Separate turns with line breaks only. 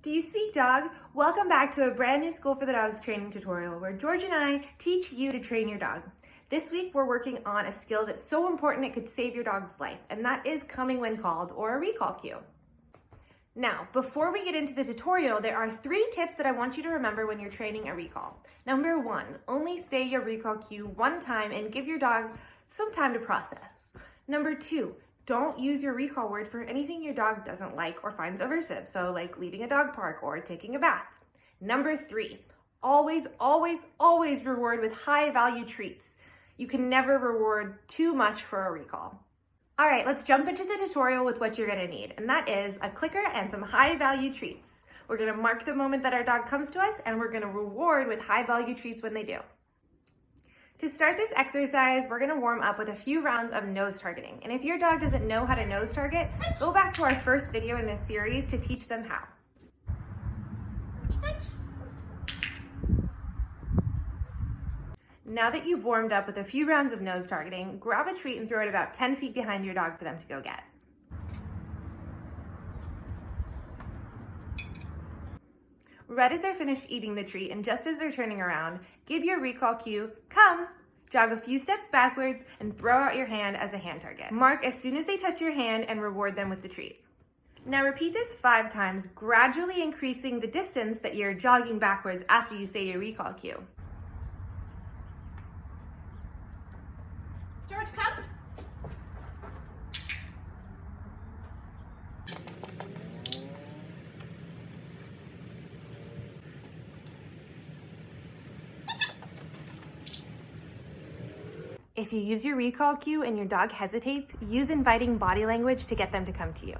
Do you speak dog? Welcome back to a brand new School for the Dogs training tutorial where George and I teach you to train your dog. This week we're working on a skill that's so important it could save your dog's life, and that is coming when called, or a recall cue. Now, before we get into the tutorial, there are 3 tips that I want you to remember when you're training a recall. Number 1, only say your recall cue one time and give your dog some time to process. Number 2, don't use your recall word for anything your dog doesn't like or finds aversive, so like leaving a dog park or taking a bath. Number 3, always reward with high value treats. You can never reward too much for a recall. All right, let's jump into the tutorial with what you're gonna need, and that is a clicker and some high value treats. We're gonna mark the moment that our dog comes to us, and we're gonna reward with high value treats when they do. To start this exercise, we're gonna warm up with a few rounds of nose targeting. And if your dog doesn't know how to nose target, go back to our first video in this series to teach them how. Now that you've warmed up with a few rounds of nose targeting, grab a treat and throw it about 10 feet behind your dog for them to go get. Right as they're finished eating the treat and just as they're turning around, give your recall cue, come, jog a few steps backwards and throw out your hand as a hand target. Mark as soon as they touch your hand and reward them with the treat. Now repeat this 5 times, gradually increasing the distance that you're jogging backwards after you say your recall cue.
George, come.
If you use your recall cue and your dog hesitates, use inviting body language to get them to come to you.